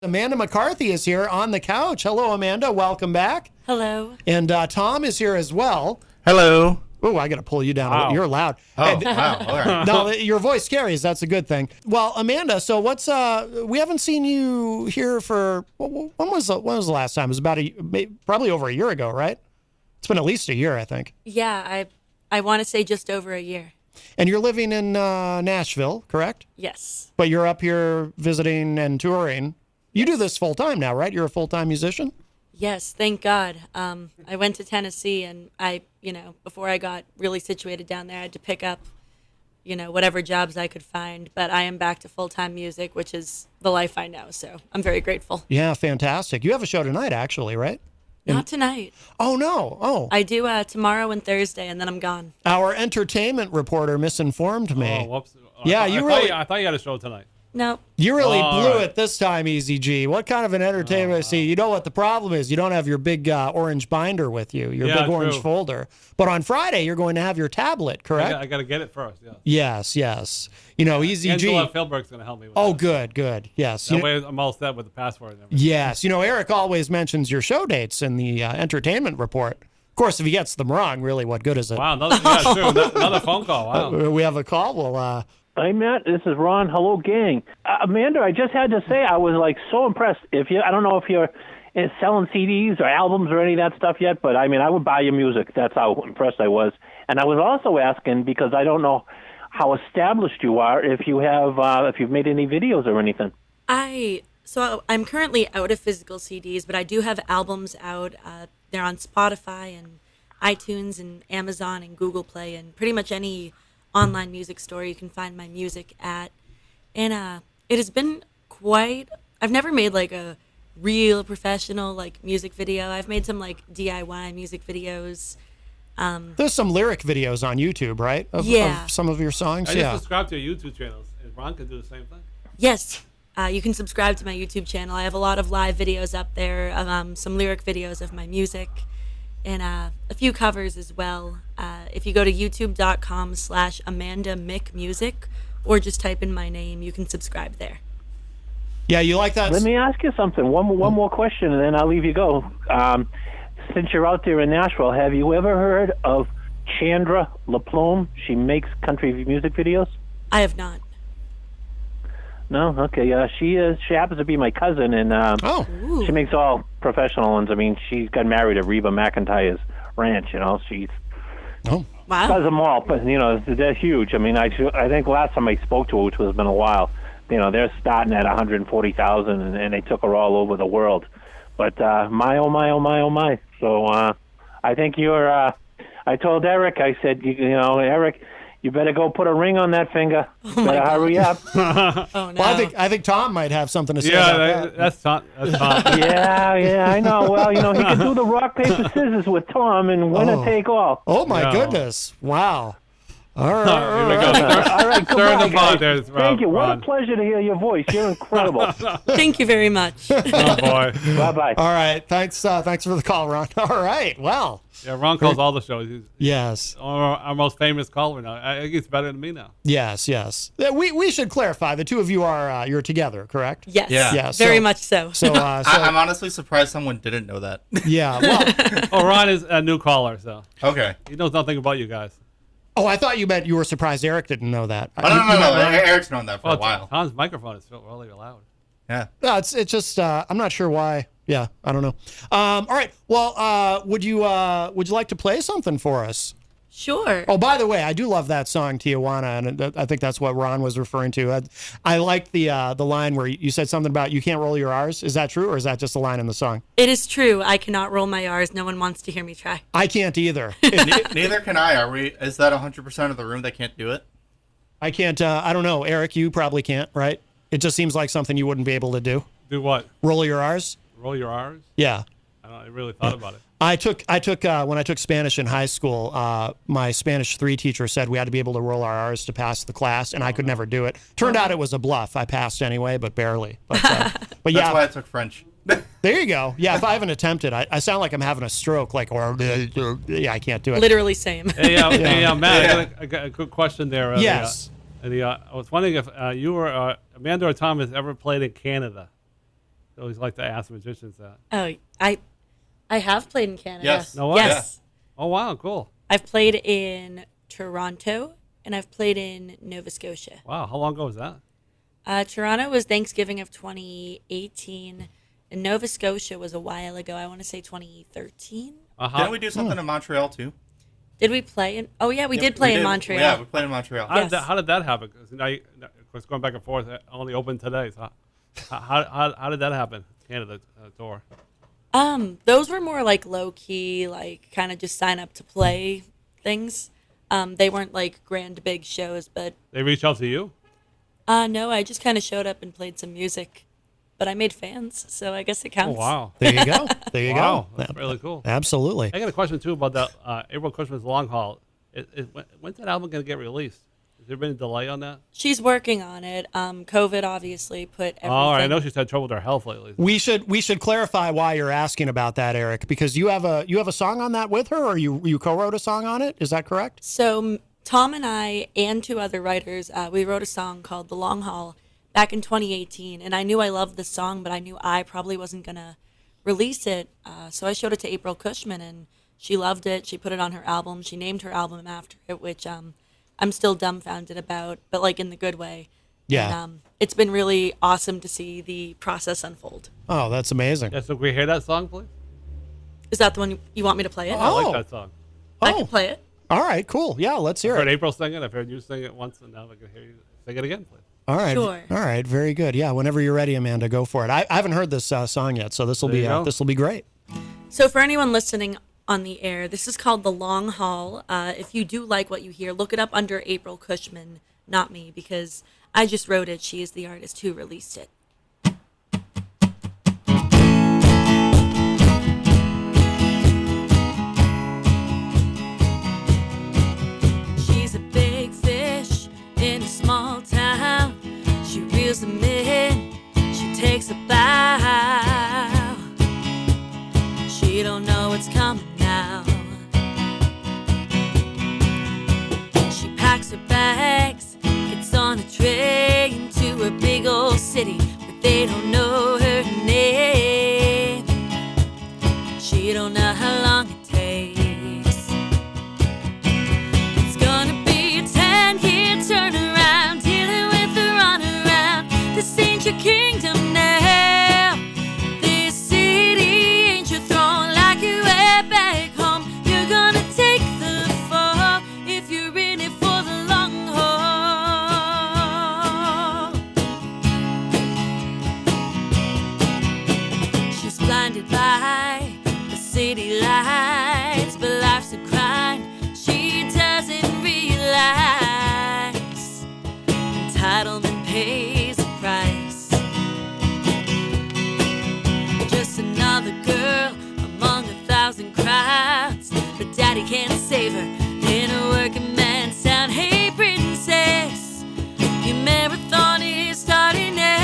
Amanda McCarthy is here on the couch. Hello, Amanda. Welcome back. Hello. And Tom is here as well. Hello. Oh, I got to pull you down. Wow. You're loud. Oh, wow. All right. No, your voice carries. That's a good thing. Well, Amanda, so what's we haven't seen you here for when was the last time? It was about probably over a year ago, right? It's been at least a year, I think. Yeah, I want to say just over a year. And you're living in Nashville, correct? Yes. But you're up here visiting and touring. You do this full time now, right? You're a full-time musician? Yes, thank God. I went to Tennessee, and before I got really situated down there, I had to pick up, whatever jobs I could find. But I am back to full-time music, which is the life I know. So I'm very grateful. Yeah, fantastic. You have a show tonight, actually, right? Not tonight. Oh, no. Oh. I do tomorrow and Thursday, and then I'm gone. Our entertainment reporter misinformed me. Oh, whoops. Yeah, I thought you had a show tonight. No. You really blew right. it this time, Eazy-G. What kind of an entertainment? See, you know what the problem is? You don't have your big orange binder with you, your big orange true. folder. But on Friday, you're going to have your tablet, correct? I got to get it first. Yeah. Yes. You know, Eazy-G. Angela Philberg's going to help me with that. Good. Yes. That way I'm all set with the password and everything. Yes. You know, Eric always mentions your show dates in the entertainment report. Of course, if he gets them wrong, really, what good is it? Wow, another phone call. Wow. We have a call. Well, Hi, Matt. This is Ron. Hello, gang. Amanda, I just had to say I was so impressed. I don't know if you're selling CDs or albums or any of that stuff yet, but I would buy your music. That's how impressed I was. And I was also asking because I don't know how established you are if you've made any videos or anything. So I'm currently out of physical CDs, but I do have albums out. They're on Spotify and iTunes and Amazon and Google Play and pretty much any online music store you can find my music at. And it has been I've never made a real professional music video. I've made some DIY music videos. there's some lyric videos on YouTube, right? Of some of your songs. I just subscribe to your YouTube channels. And Ron can do the same thing. Yes. You can subscribe to my YouTube channel. I have a lot of live videos up there, some lyric videos of my music, and a few covers as well. If you go to youtube.com/AmandaMickMusic or just type in my name, you can subscribe there. Yeah, you like that? Let me ask you something. One more question, and then I'll leave you go. Since you're out there in Nashville, have you ever heard of Chandra LaPlume? She makes country music videos. I have not. No, okay. She happens to be my cousin, and she makes all professional ones. I mean, she got married at Reba McEntire's ranch. She's wow. does them all, but they're huge. I mean, I think last time I spoke to her, which has been a while, they're starting at 140,000, and they took her all over the world. But my oh my oh my oh my. So I think you're. I told Eric. I said, Eric, you better go put a ring on that finger. Better hurry up. Oh no. Well, I think Tom might have something to say Yeah, about that. that's Tom. Yeah, I know. Well, he can do the rock, paper, scissors with Tom and winner take all. Oh, my Yeah. goodness. Wow. All right. Here we go. All right, Stir goodbye, the pot guys. there, Thank you. What a Ron. pleasure to hear your voice. You're incredible. Thank you very much. Oh boy. Bye-bye. All right. Thanks for the call, Ron. All right. Well, Yeah, Ron calls all the shows. He's yes. our most famous caller now. I think he's better than me now. Yes. We should clarify. The two of you you're together, correct? Yes. Yeah. Yeah, Very much so. So, I'm honestly surprised someone didn't know that. yeah. Well, Oh, Ron is a new caller, so Okay. he knows nothing about you guys. I thought you meant you were surprised Eric didn't know that. Oh, no. Eric's known that for a while. Tom's microphone is really loud. Yeah. No, it's just I'm not sure why. Yeah, I don't know. All right. Well, would you like to play something for us? Sure. Oh, by the way, I do love that song Tijuana, and I think that's what Ron was referring to. I like the line where you said something about you can't roll your R's. Is that true, or is that just a line in the song? It is true. I cannot roll my R's. No one wants to hear me try. I can't either. Neither can I. Is that 100% of the room that can't do it? I can't. I don't know, Eric. You probably can't, right? It just seems like something you wouldn't be able to do. Do what? Roll your R's. Roll your R's? Yeah. I really thought about it. I took when I took Spanish in high school, my Spanish 3 teacher said we had to be able to roll our R's to pass the class, and I could never do it. Turned out it was a bluff. I passed anyway, but barely. But yeah, That's why I took French. there you go. Yeah, if I haven't attempted, I sound like I'm having a stroke. I can't do it. Literally same. Hey, Matt, I got a quick question there. Yes. I was wondering if you or Amanda or Tom has ever played in Canada. I always like to ask musicians that. Oh, I have played in Canada. Yes. No way. Yes. Oh wow, cool. I've played in Toronto and I've played in Nova Scotia. Wow, how long ago was that? Toronto was Thanksgiving of 2018, and Nova Scotia was a while ago. I want to say 2013. Didn't we do something in Montreal too? Did we play in? Oh yeah, we did play in Montreal. Yeah, we played in Montreal. Yes. How did that happen? Because now, of course, going back and forth, only open today. So how did that happen? Canada tour. Those were more like low key, like kind of just sign up to play things. They weren't like grand big shows, but They reached out to you. no, I just kind of showed up and played some music. But I made fans, so I guess it Oh counts. wow. There you go. There you Wow, go. that's really cool. Absolutely. I got a question too about that April Christmas Long Haul. When's that album going to get released? Has there been a delay on that? She's working on it. COVID obviously put everything. Oh, I know she's had trouble with her health lately. We should clarify why you're asking about that, Eric, because you have a song on that with her, or you co-wrote a song on it. Is that correct? So Tom and I and two other writers, we wrote a song called "The Long Haul" back in 2018, and I knew I loved this song, but I knew I probably wasn't gonna release it. So I showed it to April Cushman, and she loved it. She put it on her album. She named her album after it, which I'm still dumbfounded about, but like in the good way. Yeah. And, it's been really awesome to see the process unfold. Oh, that's amazing. Yeah, so can we hear that song, please? Is that the one you want me to play it? I Oh. like that song. I Oh, can play it. all right, cool. Yeah, let's hear I've heard it. April sing it. I've heard you sing it once, and now I can hear you sing it again, please. All right. Sure. All right. Very good. Yeah. Whenever you're ready, Amanda, go for it. I haven't heard this song yet, so this will There be you go. this will be great. So for anyone listening on the air, this is called The Long Haul. If you do like what you hear, look it up under April Cushman, not me, because I just wrote it. She is the artist who released it. She's a big fish in a small town. She reels them in, she takes a bow. She don't know what's coming now. She packs her bags, gets on a train to a big old city, but they don't know her name. She don't know how long it takes. It's gonna be a 10-year turnaround, dealing with the runaround. This ain't your kingdom now. This city ain't your throne, like you were back home. You're gonna take the fall if you're in it for the long haul. She's blinded by the city lights, but life's a grind. She doesn't realize entitlement pays a price. Just another girl among 1,000 crowds, but daddy can't save her in a working man's town. Hey princess, your marathon is starting now.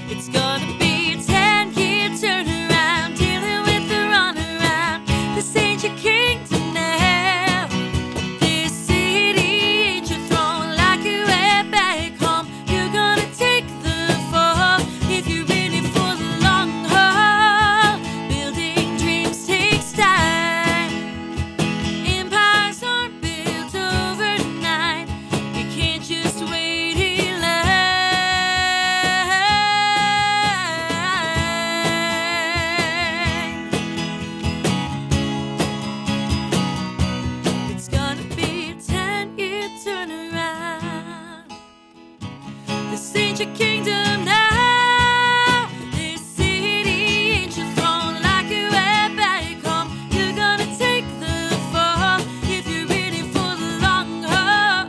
It's gonna be a 10-year turnaround, dealing with the runaround. This ain't your kingdom now. This city ain't your throne, like you were back home. You're gonna take the fall if you're in it for the long haul. Building dreams takes time. Empires aren't built overnight. You can't just wait in line. It's gonna be a 10-year turnaround. This ain't your kingdom now. This city ain't your throne, like you were back home. You're gonna take the fall if you're in it for the long haul.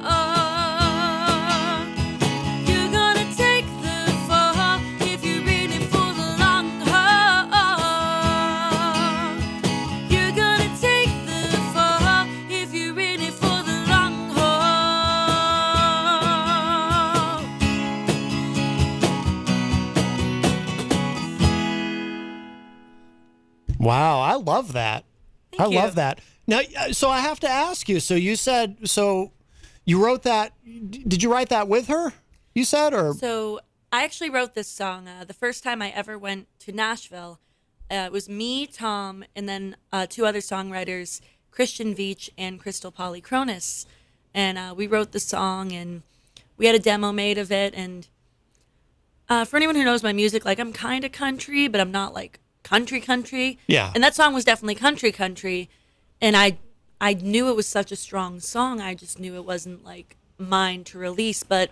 You're gonna take the fall if you're in it for the long haul. You're gonna take the fall if you're in it for the long haul. Wow, I love that. I Thank you. love that. Now, so I have to ask you. So you said you wrote that. Did you write that with her? You said, or So I actually wrote this song the first time I ever went to Nashville. It was me, Tom, and then two other songwriters, Christian Veach and Crystal Polychronis. And we wrote the song, and we had a demo made of it. And for anyone who knows my music, like, I'm kind of country, but I'm not like country. Yeah. And that song was definitely country. And I knew it was such a strong song. I just knew it wasn't like mine to release. But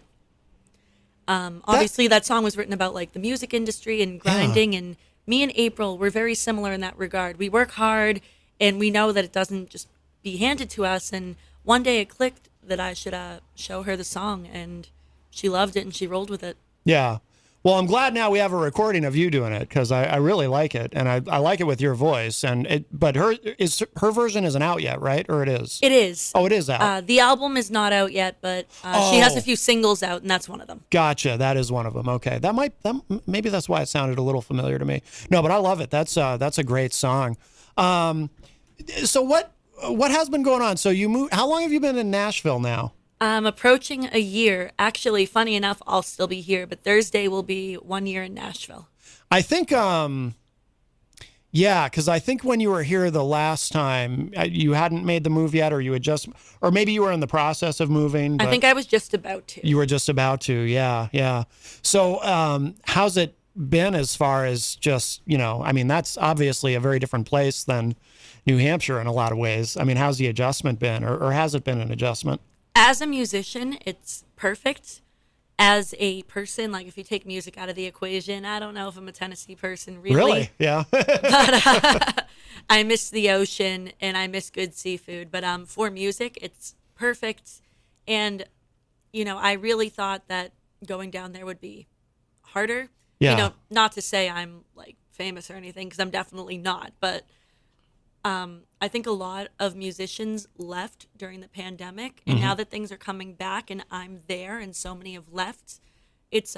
obviously that song was written about like the music industry and grinding. And me and April, we're very similar in that regard. We work hard, and we know that it doesn't just be handed to us. And one day it clicked that I should show her the song, and she loved it and she rolled with it. Yeah. Well, I'm glad now we have a recording of you doing it, because I really like it, and I like it with your voice. But her version isn't out yet, right? Or it is? It is. Oh, it is out. The album is not out yet, but she has a few singles out, and that's one of them. Gotcha. That is one of them. Okay. Maybe that's why it sounded a little familiar to me. No, but I love it. That's a great song. So what has been going on? So you moved. How long have you been in Nashville now? I'm approaching a year. Actually, funny enough, I'll still be here, but Thursday will be 1 year in Nashville. I think, yeah, because I think when you were here the last time, you hadn't made the move yet, or or maybe you were in the process of moving. I think I was just about to. You were just about to, yeah. So how's it been as far as just, I mean, that's obviously a very different place than New Hampshire in a lot of ways. I mean, how's the adjustment been, or has it been an adjustment? As a musician, it's perfect. As a person, like if you take music out of the equation, I don't know if I'm a Tennessee person, really. Really? Yeah. But I miss the ocean and I miss good seafood. But for music, it's perfect. And, I really thought that going down there would be harder. Yeah. Not to say I'm like famous or anything, because I'm definitely not. But I think a lot of musicians left during the pandemic, and now that things are coming back and I'm there and so many have left, it's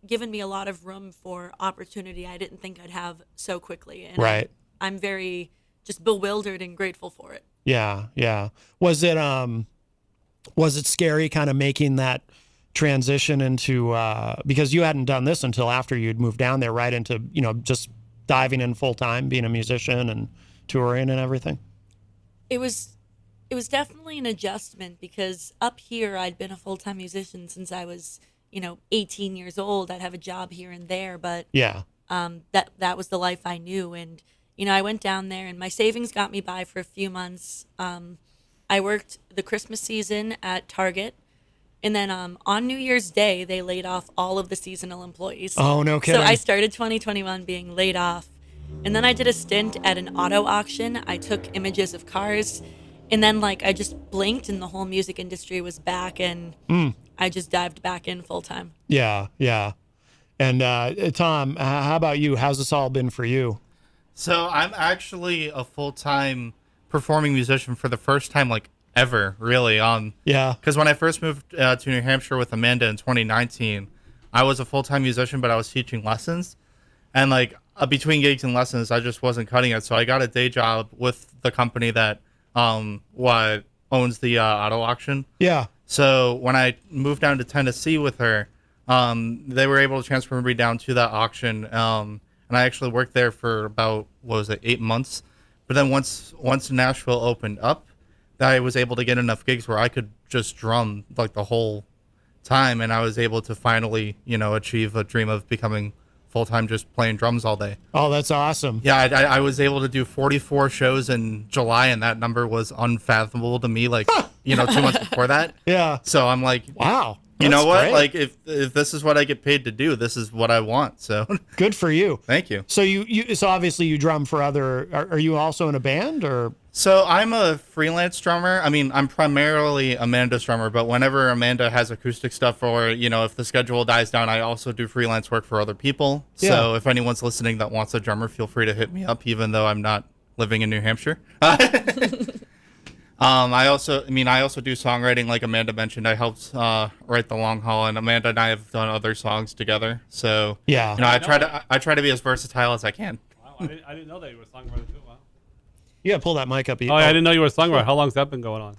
given me a lot of room for opportunity I didn't think I'd have so quickly. And Right. I'm very just bewildered and grateful for it. Yeah. Was it scary kind of making that transition into, because you hadn't done this until after you'd moved down there, right, into, just diving in full time, being a musician and touring and everything? It was definitely an adjustment, because up here I'd been a full-time musician since I was, 18 years old. I'd have a job here and there, but Yeah. that was the life I knew. And, I went down there and my savings got me by for a few months. I worked the Christmas season at Target, and then on New Year's Day, they laid off all of the seasonal employees. Oh, no kidding. So I started 2021 being laid off. And then I did a stint at an auto auction. I took images of cars, and then I just blinked and the whole music industry was back, and I just dived back in full time. Yeah. And Tom, how about you? How's this all been for you? So I'm actually a full-time performing musician for the first time ever, really. Yeah. Because when I first moved to New Hampshire with Amanda in 2019, I was a full-time musician, but I was teaching lessons. And between gigs and lessons, I just wasn't cutting it. So I got a day job with the company that owns the auto auction. Yeah. So when I moved down to Tennessee with her, they were able to transfer me down to that auction. And I actually worked there for about, 8 months. But then once Nashville opened up, I was able to get enough gigs where I could just drum the whole time. And I was able to finally, achieve a dream of becoming full-time, just playing drums all day. Oh, that's awesome. Yeah, I was able to do 44 shows in July, and that number was unfathomable to me, 2 months before that. Yeah. So I'm like, wow. You know what? Great. If this is what I get paid to do, this is what I want. So good for you. Thank you. So so obviously you drum for are you also in a band, or? So I'm a freelance drummer. I mean, I'm primarily Amanda's drummer, but whenever Amanda has acoustic stuff, or if the schedule dies down, I also do freelance work for other people. Yeah. So if anyone's listening that wants a drummer, feel free to hit me up, even though I'm not living in New Hampshire. I also do songwriting, like Amanda mentioned. I helped write The Long Haul, and Amanda and I have done other songs together. So yeah, I try to be as versatile as I can. Wow, I didn't know that you were a songwriter too. Wow. You gotta pull that mic up. I didn't know you were a songwriter. How long's that been going on?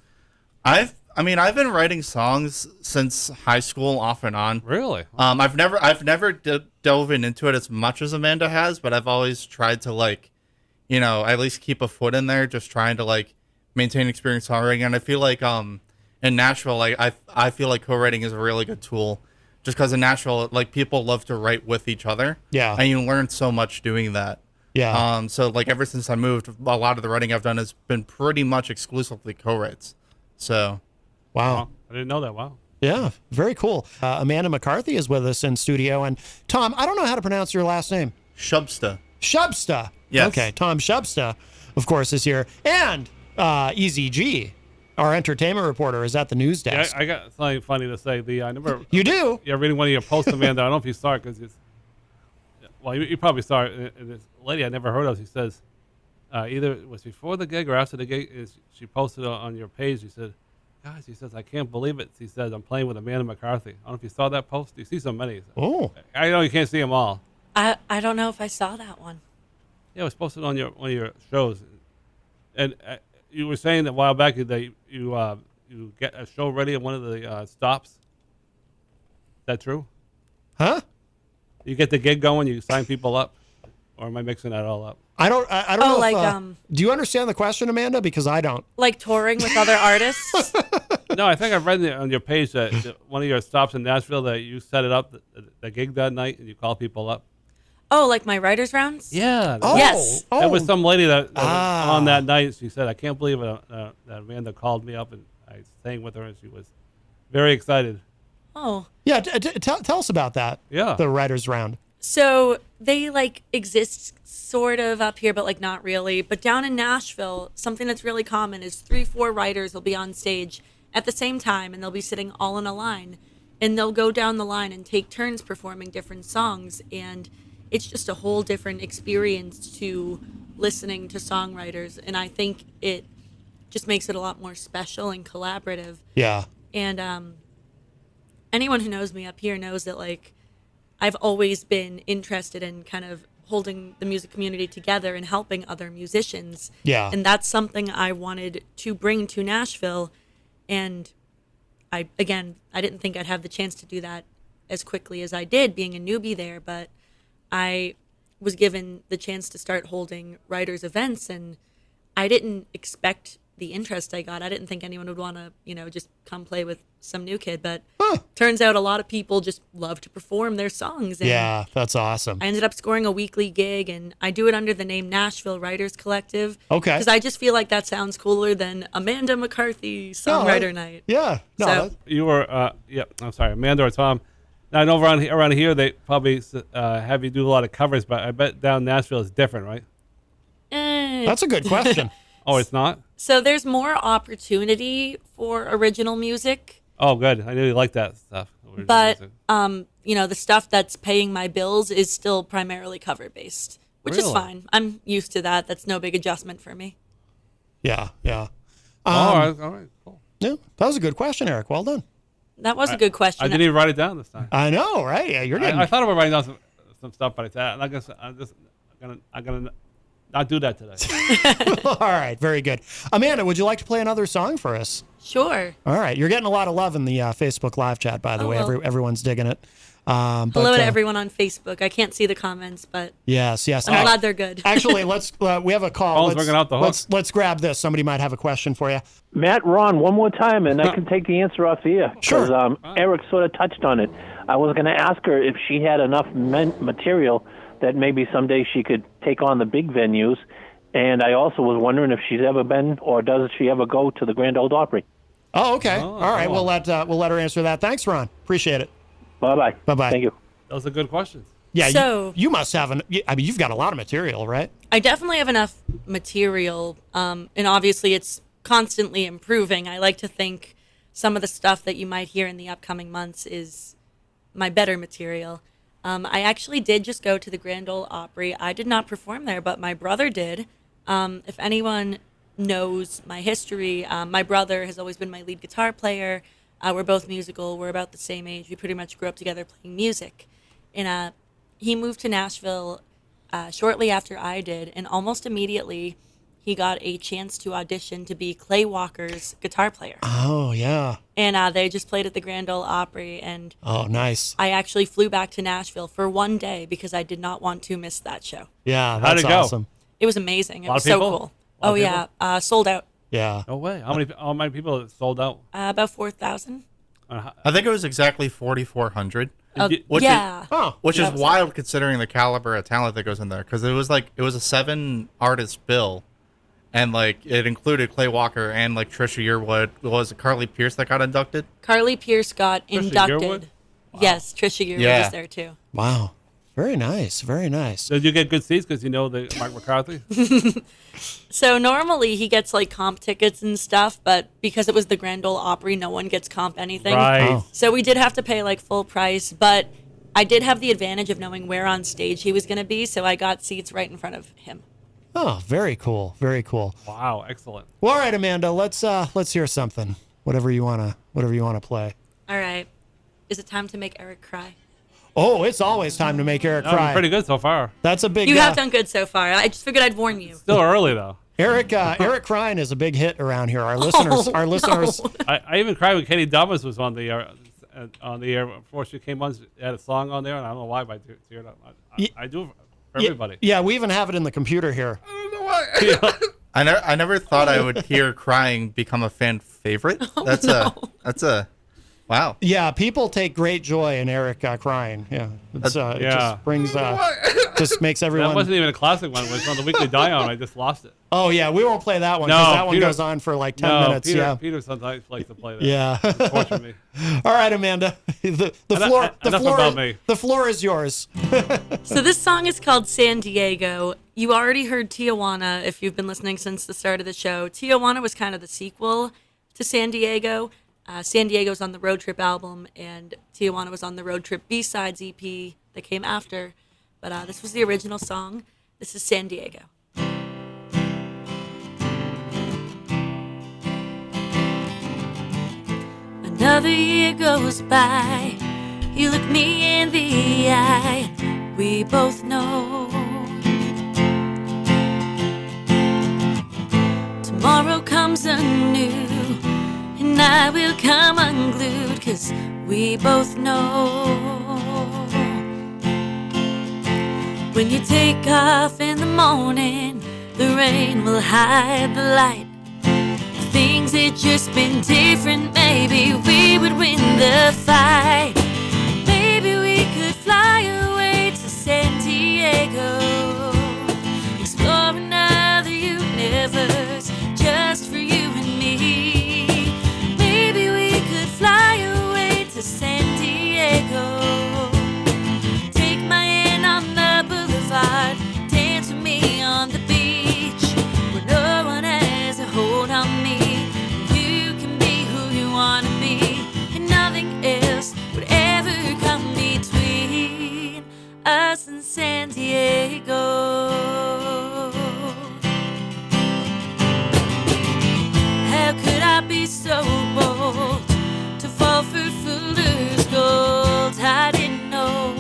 I mean, I've been writing songs since high school, off and on. Really? I've never dove into it as much as Amanda has, but I've always tried to like, at least keep a foot in there, just trying to like maintain experience songwriting. And I feel like in Nashville, like I feel like co-writing is a really good tool, just because in Nashville, like people love to write with each other. Yeah. And you learn so much doing that. Yeah. So like ever since I moved, a lot of the writing I've done has been pretty much exclusively co-writes. So. Wow. Oh, I didn't know that. Wow. Yeah, very cool. Amanda McCarthy is with us in studio. And Tom, I don't know how to pronounce your last name. Shubsda. Shubsda. Yes. Okay, Tom Shubsda, of course, is here. And Eazy-G, our entertainment reporter, is at the news Yeah, desk. I got something funny to say. I never. You do? Yeah, reading one of your posts, Amanda. I don't know if you saw it because it's. Well, you probably saw it. And this lady I never heard of. She says, either it was before the gig or after the gig. She posted on your page. She said, "Guys," he says, "I can't believe it." He says, "I'm playing with Amanda McCarthy." I don't know if you saw that post. You see so many. Oh. I know you can't see them all. I don't know if I saw that one. Yeah, it was posted on one of your shows, and you were saying that a while back that you get a show ready at one of the stops. Is that true? Huh? You get the gig going, you sign people up, or am I mixing that all up? I don't Oh, know. like, do you understand the question, Amanda? Because I don't. Like touring with other artists? No, I think I've read on your page that one of your stops in Nashville that you set it up, the gig that night, and you call people up. Oh, like my writers' rounds? Yeah. Oh, Yes. Oh. There was some lady that was Ah. on that night. She said, "I can't believe it." That Amanda called me up, and I sang with her, and she was very excited. Oh. Yeah, tell us about that. Yeah. The writer's round. So they like exist sort of up here, but like not really. But down in Nashville, something that's really common is 3-4 writers will be on stage at the same time, and they'll be sitting all in a line, and they'll go down the line and take turns performing different songs. And it's just a whole different experience to listening to songwriters. And I think it just makes it a lot more special and collaborative. Yeah. And anyone who knows me up here knows that like I've always been interested in kind of holding the music community together and helping other musicians. Yeah. And that's something I wanted to bring to Nashville. And I didn't think I'd have the chance to do that as quickly as I did being a newbie there, but I was given the chance to start holding writers events, and I didn't expect the interest I got. I didn't think anyone would want to, just come play with some new kid, but turns out a lot of people just love to perform their songs. And Yeah, that's awesome. I ended up scoring a weekly gig, and I do it under the name Nashville Writers Collective. Okay. Because I just feel like that sounds cooler than Amanda McCarthy Songwriter Night. Yeah. No, So- that- You were, I'm sorry, Amanda or Tom. Now, I know around here they probably have you do a lot of covers, but I bet down Nashville is different, right? that's a good question. Oh, it's not? So there's more opportunity for original music, Oh, good. I knew you liked that stuff. but the stuff that's paying my bills is still primarily cover based, which is Really? fine. I'm used to that. That's no big adjustment for me. Yeah. Yeah. all right, cool. Yeah. That was a good question, Eric. Well done. That was a good question. I didn't even write it down this time. I know, right? Yeah, you're getting. I thought about writing down some stuff, but I'm gonna not do that today. All right. Very good. Amanda, would you like to play another song for us? Sure. All right. You're getting a lot of love in the Facebook live chat, by the Oh, way. well. Everyone's digging it. Hello to everyone on Facebook. I can't see the comments, but Yes. Yes. I'm glad they're good. Actually, let's. We have a call. Phone's ringing out the hook. Let's grab this. Somebody might have a question for you. Matt, Ron, one more time, and I can take the answer off the air. Sure. 'Cause, Eric sort of touched on it. I was going to ask her if she had enough material that maybe someday she could take on the big venues. And I also was wondering if she's ever been, or does she ever go to the Grand Ole Opry? Oh, okay. Oh, All right. cool. We'll let her answer that. Thanks, Ron. Appreciate it. Bye-bye. Bye-bye. Thank you. Those are good questions. Yeah. So- you must have you've got a lot of material, right? I definitely have enough material, and obviously it's constantly improving. I like to think some of the stuff that you might hear in the upcoming months is my better material. I actually did just go to the Grand Ole Opry. I did not perform there, but my brother did. If anyone knows my history, my brother has always been my lead guitar player. We're both musical. We're about the same age. We pretty much grew up together playing music. And he moved to Nashville shortly after I did, and almost immediately he got a chance to audition to be Clay Walker's guitar player. Oh, yeah. And they just played at the Grand Ole Opry, and Oh, nice. I actually flew back to Nashville for one day because I did not want to miss that show. Yeah, How'd that's it go? awesome. It was amazing. It Lot was of so people? cool. Lot Oh, of yeah. Sold out. Yeah. No way. How many people sold out? About 4,000. I think it was exactly 4,400. Which Yeah. Oh, Which is That was wild considering the caliber of talent that goes in there, because it was a 7-artist bill, and like it included Clay Walker and like Trisha Yearwood. Was it Carly Pierce that got inducted? Carly Pierce got Trisha inducted. Yearwood? Yes, Trisha Yearwood Yeah. was there too. wow. Very nice. Very nice. Did you get good seats because you know the Mark McCarthy? So normally he gets like comp tickets and stuff, but because it was the Grand Ole Opry, no one gets comp anything. Right. Oh. So we did have to pay like full price, but I did have the advantage of knowing where on stage he was going to be, so I got seats right in front of him. Oh, very cool. Very cool. Wow, excellent. Well, all right, Amanda, let's hear something. Whatever you wanna play. All right. Is it time to make Eric cry? Oh, it's always time to make Eric No, cry. pretty good so far. That's a big. You have done good so far. I just figured I'd warn you. Still early though. Eric crying is a big hit around here. Our listeners. I even cried when Katie Thomas was on the air before she came on. She had a song on there, and I don't know why, but I teared up. I do it for everybody. Yeah, we even have it in the computer here. I never thought I would hear crying become a fan favorite. That's a wow. Yeah, people take great joy in Eric crying. Yeah, it Yeah. just brings, just makes everyone. That wasn't even a classic one. It was on the Weekly Dion. I just lost it. Oh yeah, we won't play that one because No, that one Peter- goes on for like 10 minutes. Peter, Yeah, Peter sometimes likes to play that. yeah. Torture me. All right, Amanda, the Enough about me. the floor is yours. So this song is called San Diego. You already heard Tijuana if you've been listening since the start of the show. Tijuana was kind of the sequel to San Diego. San Diego's on the Road Trip album, and Tijuana was on the Road Trip B-Sides EP that came after. But this was the original song. This is San Diego. Another year goes by. You look me in the eye. We both know tomorrow comes anew, and I will come unglued, 'cause we both know when you take off in the morning, the rain will hide the light. If things had just been different, maybe we would win the fight. Maybe we could fly away to San Diego, explore another universe just for you and me. Maybe we could fly away to San Diego. Take my hand on the boulevard, dance with me on the beach, where no one has a hold on me. You can be who you wanna be, and nothing else would ever come between us and San Diego. How could I be so bold to fall for fool's gold? I didn't know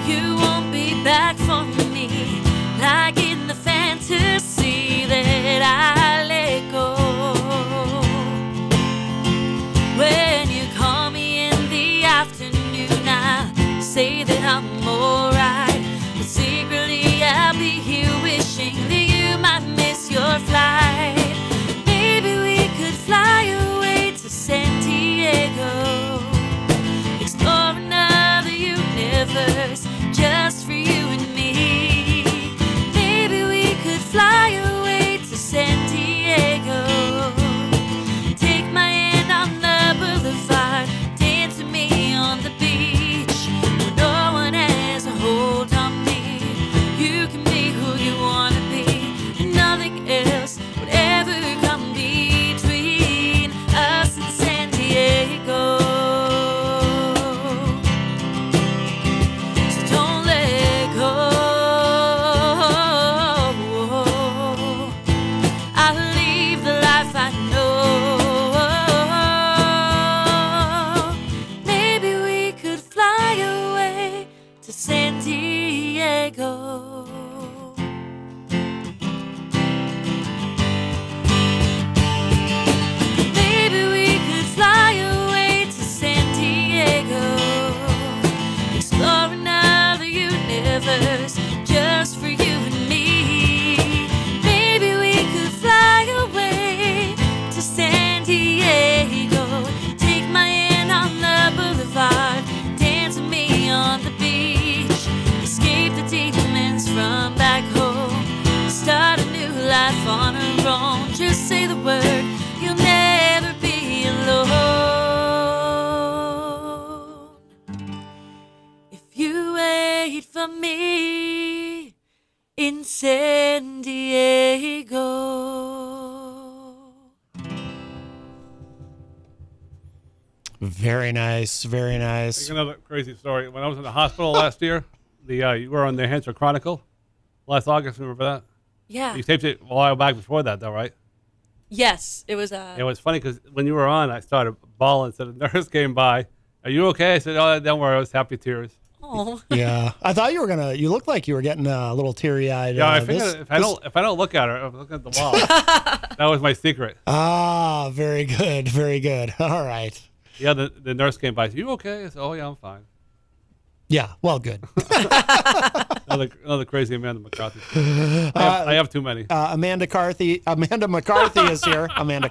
you won't be back for me, like in the fantasy that I let go. When you call me in the afternoon, I say that I'm alright, but secretly I'll be here wishing that you might miss your flight. Maybe we could fly away to San Diego, explore another universe just for you and me. Maybe we could fly away to San Diego. Take my hand on the boulevard, dance with me on the beach, where no one has a hold on me. You can be who you wanna be, and nothing else would ever come between us and San Diego. So don't let go. I'll leave the life I know. Maybe we could fly away to San Diego. Diego. Maybe we could fly away to San Diego, explore another universe just for you and me. Maybe we could fly away to San Diego, take my hand on the boulevard, dance with me on the beach, escape the demons from back home, start a new life on our own. Just say the word, you'll never be alone. If you wait for me in San Diego. Very nice. Very nice. Another crazy story. When I was in the hospital last year, you were on the New Hampshire Chronicle last August. Remember that? Yeah. You taped it a while back before that, though, right? Yes, it was. It was funny because when you were on, I started bawling. So the nurse came by. Are you okay? I said, "Oh, don't worry." I was happy tears. Oh. Yeah, I thought you were gonna. You looked like you were getting a little teary-eyed. Yeah, I figured if I don't look at her, I'm looking at the wall. That was my secret. Ah, very good, very good. All right. Yeah, the nurse came by. Are you okay? I said, "Oh yeah, I'm fine." Yeah, well, good. Another crazy Amanda McCarthy. I have too many. Amanda McCarthy is here. Amanda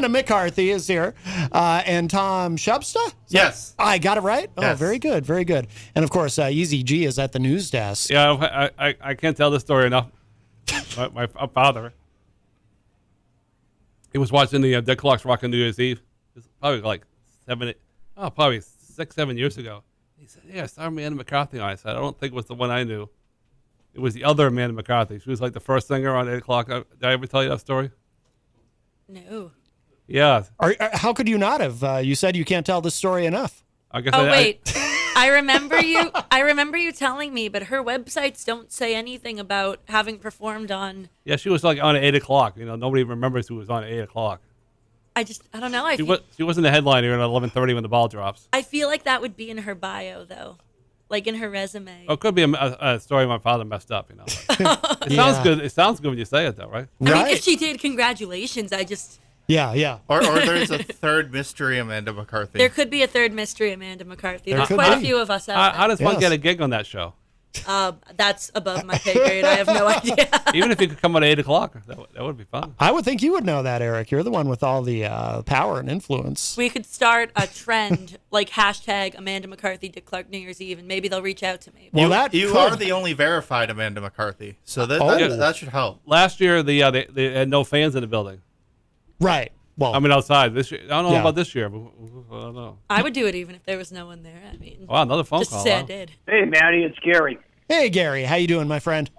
McCarthy is here. And Tom Shubsda? Yes. I got it right? Oh, Yes. very good, very good. And of course, Eazy-G is at the news desk. Yeah, I can't tell this story enough. My father, he was watching the Dead Clocks Rockin' New Year's Eve. It was probably like 6, 7 years ago. He said, "Yeah, I saw Amanda McCarthy on." I said, "I don't think it was the one I knew. It was the other Amanda McCarthy. She was like the first singer on 8 o'clock. Did I ever tell you that story?" No. Yeah. How could you not have? You said you can't tell this story enough. I guess Oh wait, I remember you. I remember you telling me, but her websites don't say anything about having performed on. Yeah, she was like on 8 o'clock. Nobody remembers who was on 8 o'clock. I don't know. She wasn't the headliner at 11:30 when the ball drops. I feel like that would be in her bio, though, like in her resume. Oh, it could be a story my father messed up. It Yeah. sounds good. It sounds good when you say it, though, right? I mean, Right. if she did, congratulations. Yeah. Or there's a third mystery Amanda McCarthy. There could be a third mystery Amanda McCarthy. There There's could quite a be. few of us out How does one Yes. get a gig on that show? there. That's above my pay grade. I have no idea. Even if you could come at 8 o'clock, that would be fun. I would think you would know that, Eric. You're the one with all the power and influence. We could start a trend like hashtag Amanda McCarthy Dick Clark New Year's Eve, and maybe they'll reach out to me. Well, you are the only verified Amanda McCarthy, so that should help. Last year, they had no fans in the building. Right. Well, I mean, outside. This year, I don't know Yeah. about this year, but I don't know. I would do it even if there was no one there. I mean, Wow, another phone just to call. say I Huh? did. Hey, Maddie, it's Gary. hey, Gary, how you doing, my friend?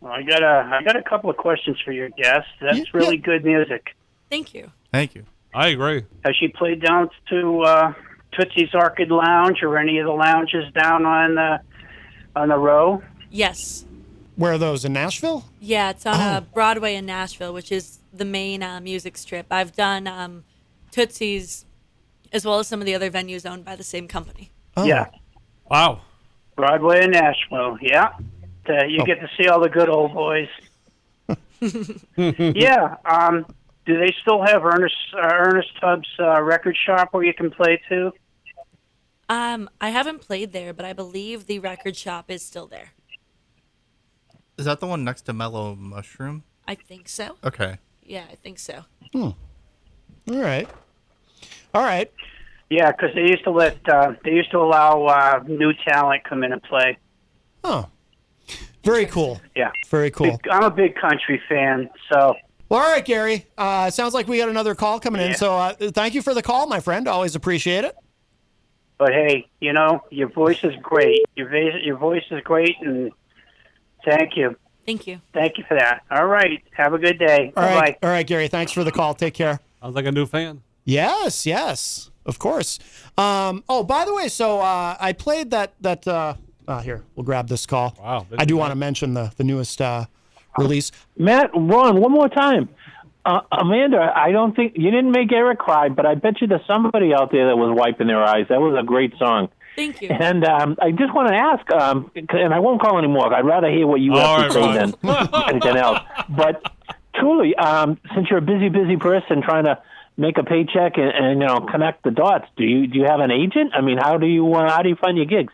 Well, I got a couple of questions for your guest. That's Yeah. really good music. Thank you. Thank you. I agree. Has she played down to Tootsie's Arcade Lounge or any of the lounges down on the row? Yes. Where are those, in Nashville? Yeah, it's on Oh. Broadway in Nashville, which is the main music strip. I've done Tootsie's as well as some of the other venues owned by the same company. Oh. Yeah, Wow. Broadway in Nashville. Yeah, you get to see all the good old boys. Yeah. Do they still have Ernest Tubbs record shop where you can play too? I haven't played there, but I believe the record shop is still there. Is that the one next to Mellow Mushroom? I think so. Okay. Yeah, I think so. All right. Yeah, because they used to allow new talent come in and play. Oh, very cool. Yeah, Very cool. I'm a big country fan, so Well, all right, Gary. Sounds like we got another call coming in. So thank you for the call, my friend. Always appreciate it. but hey, your voice is great. Your voice is great, and thank you for that. All right, have a good day. All Bye right, all right, Gary. Thanks for the call. Take care. Sounds like a new fan. Yes, of course. By the way, so I played that. Here, we'll grab this call. Wow, I do want to mention the newest release. Matt, Ron, one more time. Amanda, I don't think you didn't make Eric cry, but I bet you there's somebody out there that was wiping their eyes. That was a great song. Thank you. And I just want to ask, and I won't call anymore. I'd rather hear what you have to say than anything else. But truly, since you're a busy person trying to make a paycheck and connect the dots, do you have an agent? I mean, how do you find your gigs?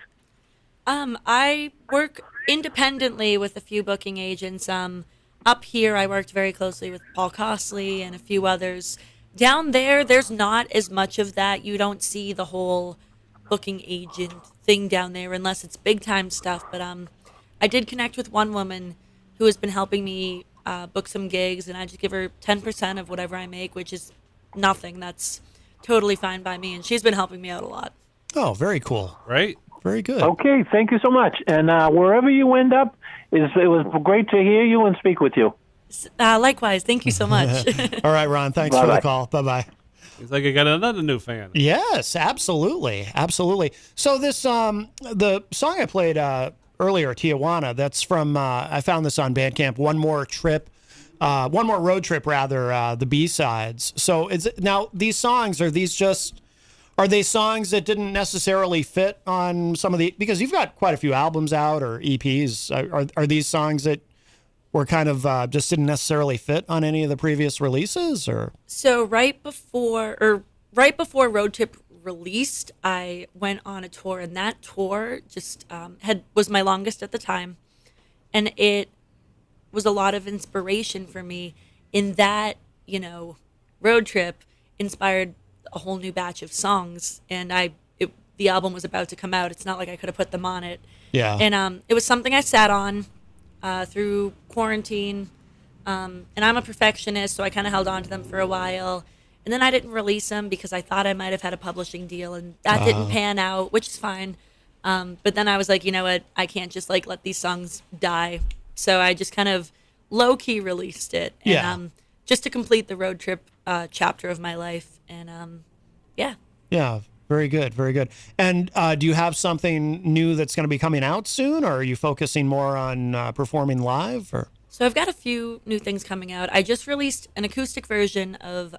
I work independently with a few booking agents. Up here, I worked very closely with Paul Costley and a few others. Down there, there's not as much of that. You don't see the whole booking agent thing down there unless it's big time stuff. But I did connect with one woman who has been helping me book some gigs, and I just give her 10% of whatever I make, which is nothing. That's totally fine by me, and she's been helping me out a lot. Oh, very cool. Right? Very good. Okay, thank you so much. And wherever you end up, it was great to hear you and speak with you. Likewise, thank you so much. All right, Ron, thanks for the call. Bye-bye. It's like I got another new fan. Yes, absolutely. So this, the song I played earlier, Tijuana, that's from, I found this on Bandcamp, One More Road Trip, the B-sides. So now these songs, are they songs that didn't necessarily fit on some of because you've got quite a few albums out or EPs. Are these songs that were kind of just didn't necessarily fit on any of the previous releases, or? So right before Road Trip released, I went on a tour, and that tour just was my longest at the time, and it was a lot of inspiration for me. In that, Road Trip inspired a whole new batch of songs, and the album was about to come out. It's not like I could have put them on it. Yeah. And it was something I sat on through quarantine, and I'm a perfectionist, so I kind of held on to them for a while, and then I didn't release them because I thought I might have had a publishing deal, and that didn't pan out, which is fine. But then I was like, you know what, I can't just let these songs die, so I just kind of low-key released it, and just to complete the Road Trip chapter of my life, and Yeah, very good. And do you have something new that's going to be coming out soon, or are you focusing more on performing live? Or? So I've got a few new things coming out. I just released an acoustic version of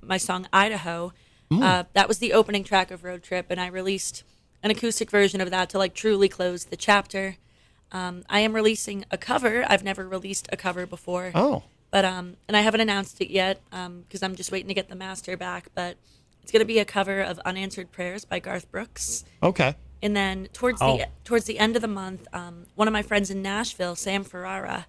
my song Idaho. That was the opening track of Road Trip, and I released an acoustic version of that to truly close the chapter. I am releasing a cover. I've never released a cover before. Oh. But and I haven't announced it yet because I'm just waiting to get the master back. But it's going to be a cover of Unanswered Prayers by Garth Brooks. Okay. And then towards the end of the month, one of my friends in Nashville, Sam Ferrara,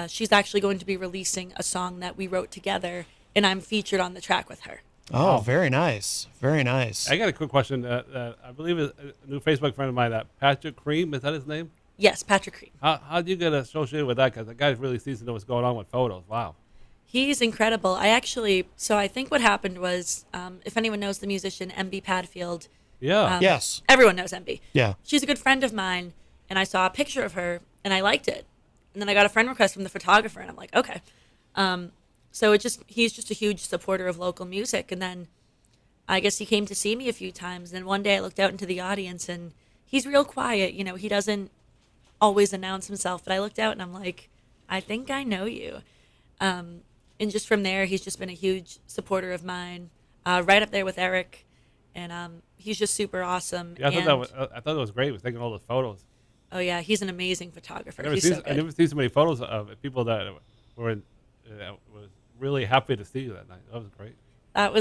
she's actually going to be releasing a song that we wrote together, and I'm featured on the track with her. Oh, very nice. Very nice. I got a quick question. I believe a new Facebook friend of mine, Patrick Cream, is that his name? Yes, Patrick Cream. How do you get associated with that? Because the guy really seems to know what's going on with photos. Wow. He's incredible. I think what happened was, if anyone knows the musician MB Padfield. Yeah. Yes. Everyone knows MB. Yeah. She's a good friend of mine, and I saw a picture of her, and I liked it. And then I got a friend request from the photographer, and I'm like, okay. So he's just a huge supporter of local music. And then I guess he came to see me a few times. And one day I looked out into the audience, and he's real quiet. He doesn't always announce himself. But I looked out, and I'm like, I think I know you. And just from there, he's just been a huge supporter of mine, right up there with Eric. And he's just super awesome. Yeah, I thought that was great. He was taking all the photos. Oh, yeah, he's an amazing photographer. I never seen so many photos of people that was really happy to see you that night. That was great. That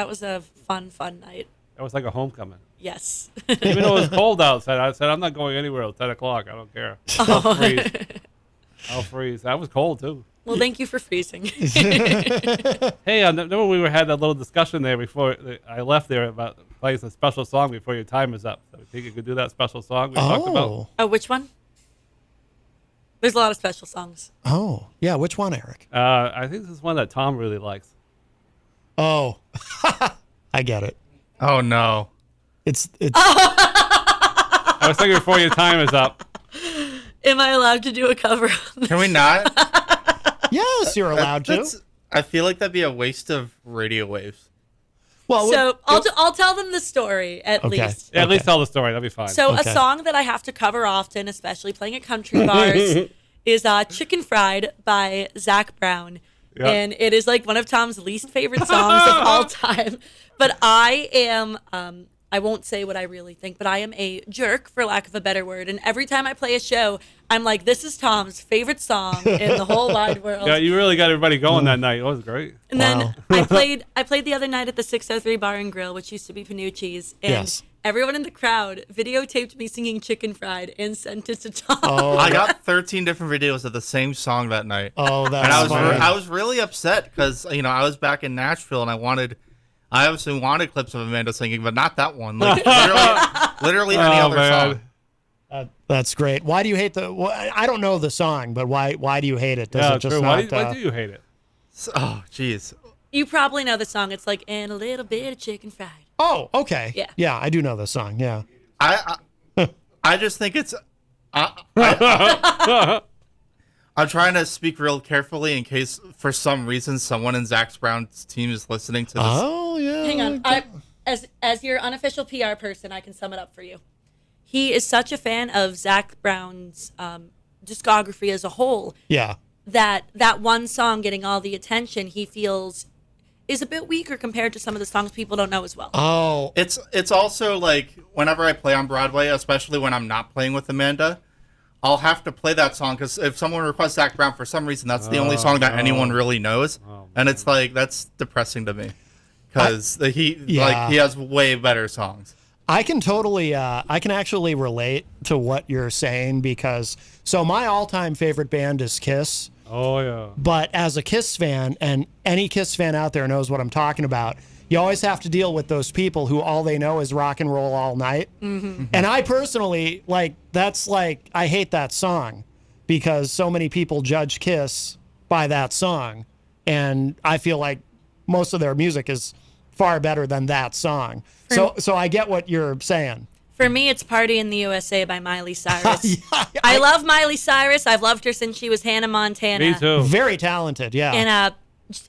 was a fun night. That was like a homecoming. Yes. Even though it was cold outside, I said, I'm not going anywhere till 10 o'clock. I don't care. I'll freeze. That was cold, too. Well, thank you for freezing. Hey, remember we had a little discussion there before I left there about playing a special song before your time is up. So I think you could do that special song we talked about. Oh, which one? There's a lot of special songs. Oh, yeah. Which one, Eric? I think this is one that Tom really likes. Oh, I get it. Oh, no. It's. I was thinking before your time is up. Am I allowed to do a cover? Can we not? Yes, you're allowed to. I feel like that'd be a waste of radio waves. Well, so I'll tell them the story at least. Yeah, at least tell the story. That'd be fine. So a song that I have to cover often, especially playing at country bars, is "Chicken Fried" by Zach Brown, and it is like one of Tom's least favorite songs of all time. But I I won't say what I really think, but I am a jerk, for lack of a better word. And every time I play a show, I'm like, this is Tom's favorite song in the whole wide world. Yeah, you really got everybody going that night. It was great. And then I played the other night at the 603 Bar and Grill, which used to be Panucci's. And everyone in the crowd videotaped me singing Chicken Fried and sent it to Tom. Oh, I got 13 different videos of the same song that night. Oh, that's and I was really upset because, you know, I was back in Nashville and I obviously wanted clips of Amanda singing, but not that one. Like literally any other song. That's great. Why do you hate I don't know the song, but why do you hate it? Does it just why do you hate it? Oh, jeez. You probably know the song. It's like, and a little bit of chicken fried. Oh, okay. Yeah. Yeah, I do know the song. Yeah. I just think it's. I'm trying to speak real carefully in case, for some reason, someone in Zach Brown's team is listening to this. Oh, yeah. Hang on. As your unofficial PR person, I can sum it up for you. He is such a fan of Zach Brown's discography as a whole. Yeah. That one song getting all the attention he feels is a bit weaker compared to some of the songs people don't know as well. Oh. It's also like whenever I play on Broadway, especially when I'm not playing with Amanda, I'll have to play that song because if someone requests Zach Brown, for some reason, that's the only song that anyone really knows. And it's like, that's depressing to me because he has way better songs. I can totally, I can actually relate to what you're saying because, so my all-time favorite band is Kiss. Oh, yeah. But as a Kiss fan, and any Kiss fan out there knows what I'm talking about, you always have to deal with those people who all they know is rock and roll all night. Mm-hmm. And I personally, I hate that song because so many people judge Kiss by that song. And I feel like most of their music is far better than that song. So I get what you're saying. For me, it's Party in the USA by Miley Cyrus. I love Miley Cyrus. I've loved her since she was Hannah Montana. Me too. Very talented, yeah. And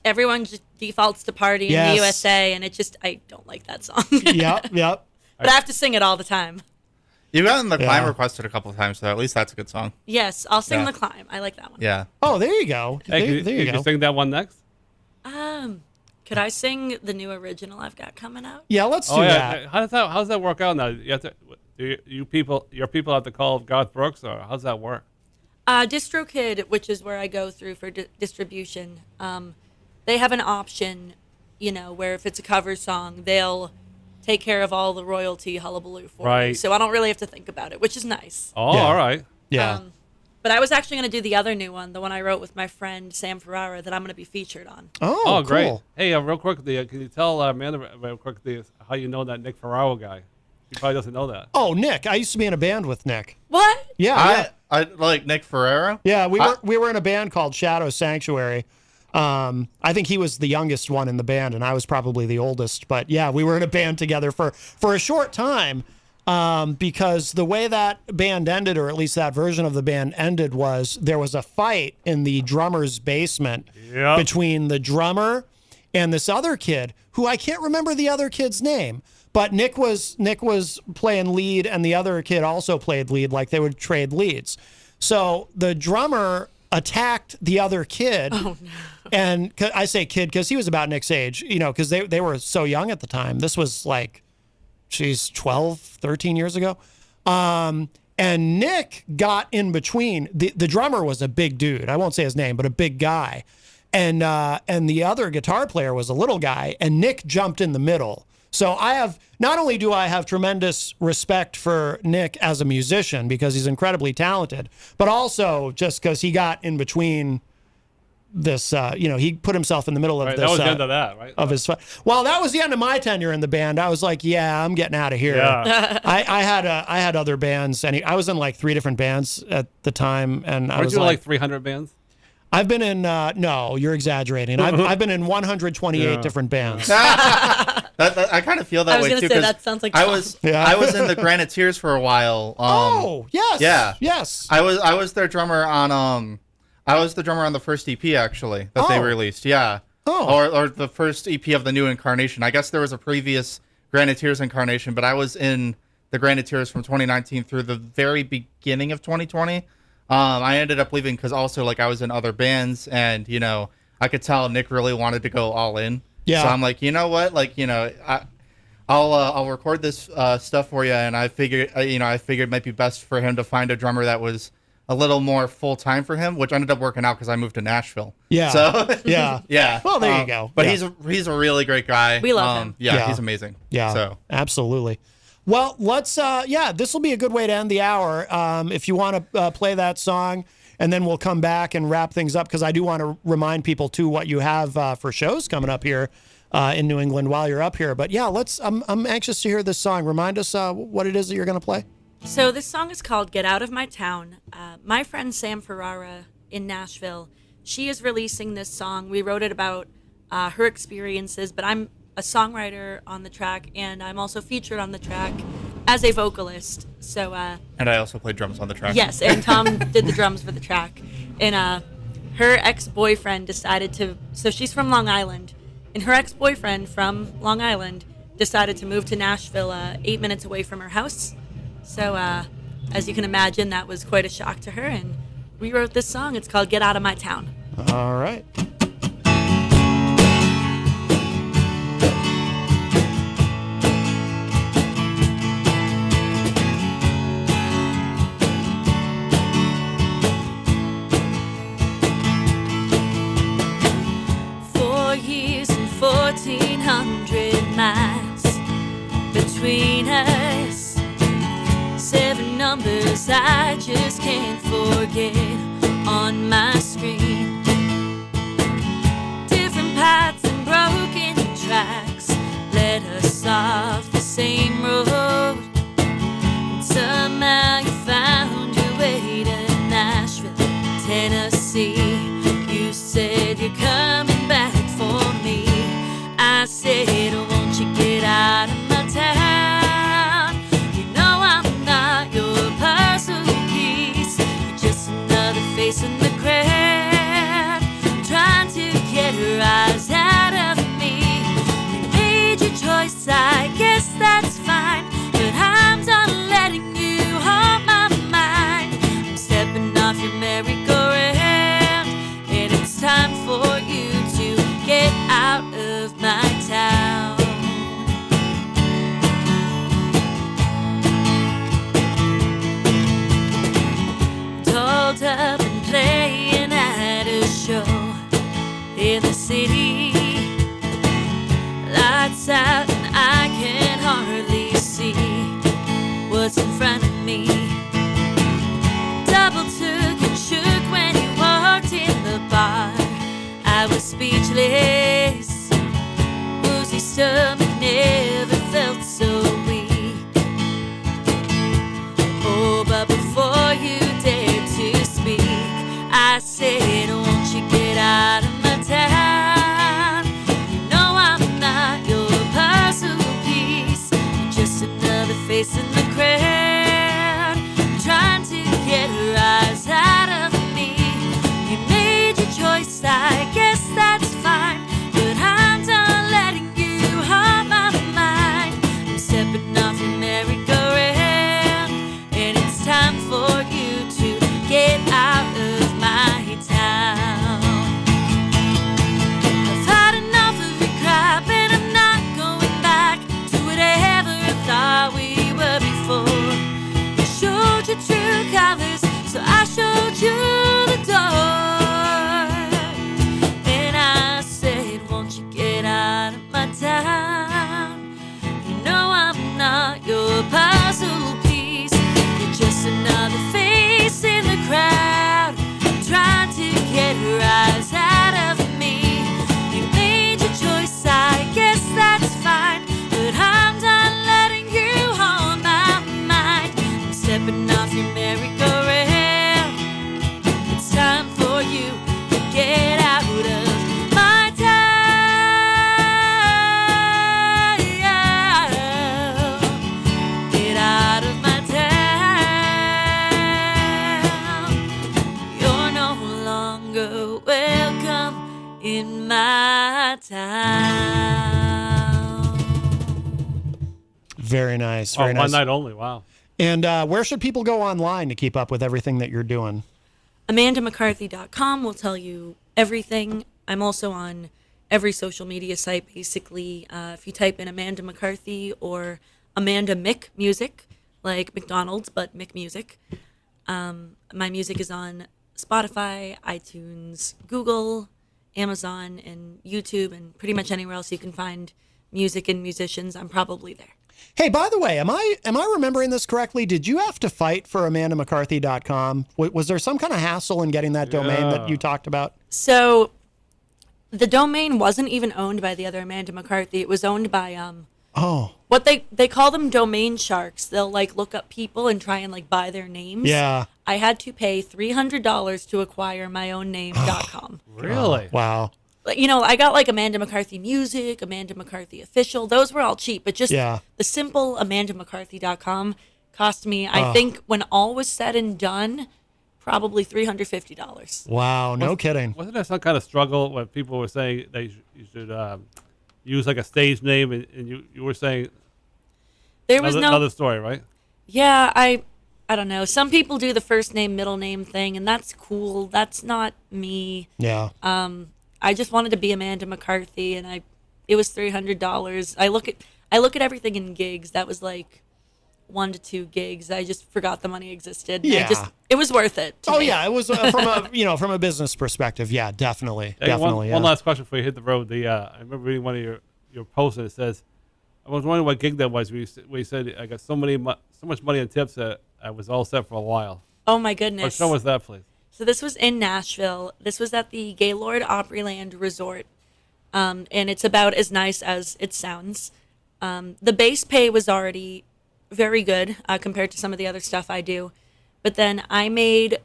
everyone just defaults to Party in the USA, and I don't like that song. Yep. But I have to sing it all the time. You've gotten The Climb requested a couple of times, so at least that's a good song. Yes, I'll sing The Climb. I like that one. Yeah. Oh, there you go. Hey, there you go. You sing that one next? Could I sing the new original I've got coming out? Yeah, let's do that. How does that work out now? You have to, your people have to call Garth Brooks, or how's that work? DistroKid, which is where I go through for distribution, they have an option, where if it's a cover song, they'll take care of all the royalty hullabaloo for me. So I don't really have to think about it, which is nice. Oh, yeah. All right. Yeah. But I was actually going to do the other new one, the one I wrote with my friend Sam Ferrara that I'm going to be featured on. Oh, great. Cool. Hey, real quick, can you tell Amanda real quick how you know that Nick Ferraro guy? He probably doesn't know that. Oh, Nick. I used to be in a band with Nick. What? Yeah. I like Nick Ferraro. Yeah, we were in a band called Shadow Sanctuary. I think he was the youngest one in the band, and I was probably the oldest. But yeah, we were in a band together for a short time. Because the way that band ended, or at least that version of the band ended, was there was a fight in the drummer's basement between the drummer and this other kid who I can't remember the other kid's name, but Nick was playing lead and the other kid also played lead, like they would trade leads. So the drummer attacked the other kid. Oh, no. And I say kid because he was about Nick's age, because they were so young at the time. This was like, she's 12, 13 years ago. And Nick got in between. The drummer was a big dude. I won't say his name, but a big guy. And the other guitar player was a little guy, and Nick jumped in the middle. So not only do I have tremendous respect for Nick as a musician because he's incredibly talented, but also just because he got in between this, he put himself in the middle of this. That was the end of that, right? Of his. Well, that was the end of my tenure in the band. I was like, yeah, I'm getting out of here. Yeah. I had other bands, and I was in like 3 different bands at the time, and I was you like 300 bands? I've been in. No, you're exaggerating. I've been in 128 different bands. I kind of feel that way too. I was going to say that sounds like I was in the Graniteers for a while. Yes. Yes. I was their drummer on I was the drummer on the first EP actually that they released. Yeah. Oh. Or the first EP of the new incarnation. I guess there was a previous Graniteers incarnation, but I was in the Graniteers from 2019 through the very beginning of 2020. I ended up leaving because also I was in other bands, and I could tell Nick really wanted to go all in. Yeah. So I'm like, you know what? I'll record this stuff for you, and I figured it might be best for him to find a drummer that was a little more full time for him, which ended up working out because I moved to Nashville. Yeah. So yeah. yeah. Well, there you go. But Yeah. he's a really great guy. We love him. Yeah, Yeah. he's amazing. Yeah. So absolutely. Well, let's. This will be a good way to end the hour. If you want to play that song, and then we'll come back and wrap things up because I do want to remind people too what you have for shows coming up here in New England while you're up here. But yeah, let's. I'm anxious to hear this song. Remind us what it is that you're going to play. So this song is called "Get Out of My Town." My friend Sam Ferrara in Nashville, she is releasing this song. We wrote it about her experiences, but I'm a songwriter on the track, and I'm also featured on the track as a vocalist. So and I also played drums on the track. yes, and Tom did the drums for the track. And her ex-boyfriend decided to. So she's from Long Island, and her ex-boyfriend from Long Island decided to move to Nashville, 8 minutes away from her house. So, as you can imagine, that was quite a shock to her, and we wrote this song. It's called Get Out of My Town. All right. Years and 1,400 miles between us. 7 numbers I just can't forget on my screen. Different paths and broken tracks led us off the same road. And somehow you found your way to Nashville, Tennessee. You said you're coming back for me. I said, won't you get out of my town? You know I'm not your puzzle piece. You're just another face in the crowd, trying to get her eyes out of me. You made your choice, I guess that's fine, but I'm done letting you hold my mind. I'm stepping off your merry-go-round, and it's time for you to get out of my town. Dolled up and playing at a show in the city. Lights out and I can hardly see what's in front of me. Double took and shook when you walked in the bar. I was speechless. Woozy stomach never felt so weak. Oh, but before you dared to speak, I said, won't you get out of my town? You know I'm not your puzzle piece. You're just another face in the crowd, trying to get her eyes out of me. You made your choice, I guess that's fine, but I'm done letting you hold my mind. I'm stepping off your merry-go-round, and it's time for you to get out of my town. I've had enough of your crap, and I'm not going back to whatever I thought we were before. You showed your true colors, so I showed you the door. And I said, won't you get out of my town? You know I'm not your puzzle piece. You're just another face in the crowd, trying to get her eyes out of me. You made your choice, I guess that's fine, but I'm done letting you hold my mind. I'm stepping off your merry-go-round. It's time for you to get out of my town. Get out of my town. You're no longer welcome in my town. Very nice. Oh, Very nice. one night only. Wow. And where should people go online to keep up with everything that you're doing? AmandaMcCarthy.com will tell you everything. I'm also on every social media site, basically. If you type in Amanda McCarthy or Amanda Mick Music, like McDonald's, but Mick Music, my music is on Spotify, iTunes, Google, Amazon, and YouTube, and pretty much anywhere else you can find music and musicians. I'm probably there. Hey, by the way, am I remembering this correctly? Did you have to fight for AmandaMcCarthy.com? Was there some kind of hassle in getting that domain that you talked about? So the domain wasn't even owned by the other Amanda McCarthy. It was owned by what they call them domain sharks. They'll like look up people and try and like buy their names. Yeah. I had to pay $300 to acquire my own name.com. Really? Wow. You know, I got like Amanda McCarthy Music, Amanda McCarthy Official. Those were all cheap, but just the simple AmandaMcCarthy.com cost me, I think, when all was said and done, probably $350. Wow, no kidding. Wasn't there some kind of struggle when people were saying that you should use like a stage name, and you were saying there was another story, right? Yeah, I don't know. Some people do the first name, middle name thing, and that's cool. That's not me. Yeah. I just wanted to be Amanda McCarthy, and it was $300. I look at everything in gigs. That was like 1 to 2 gigs. I just forgot the money existed. Yeah. It was worth it. Oh yeah, it was from a business perspective. Yeah, definitely. One last question before you hit the road. I remember reading one of your posts, and it says, I was wondering what gig that was. Where you said I got so much money in tips that I was all set for a while. Oh my goodness. What show was that, please? So this was in Nashville. This was at the Gaylord Opryland Resort, and it's about as nice as it sounds. The base pay was already very good compared to some of the other stuff I do, but then I made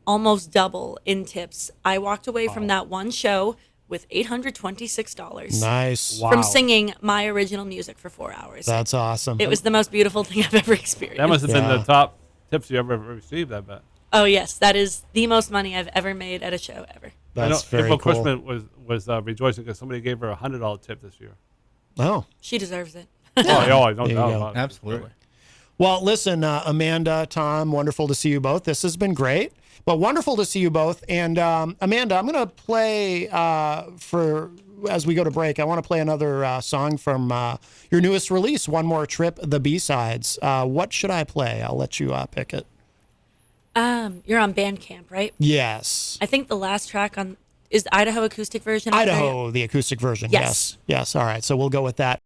almost double in tips. I walked away from that one show with $826. Nice. From singing my original music for 4 hours. That's awesome. It was the most beautiful thing I've ever experienced. That must have been the top tips you ever received, I bet. Oh, yes. That is the most money I've ever made at a show ever. That's very April cool. Cushman was rejoicing because somebody gave her a $100 tip this year. Oh. She deserves it. No doubt There you about go. it. Absolutely. Well, listen, Amanda, Tom, wonderful to see you both. This has been great, but wonderful to see you both. And Amanda, I'm going to play as we go to break, I want to play another song from your newest release, One More Trip, the B-Sides. What should I play? I'll let you pick it. You're on Bandcamp, right? Yes. I think the last track is the Idaho Acoustic version. Idaho, the acoustic version. Yes. Yes. All right. So we'll go with that.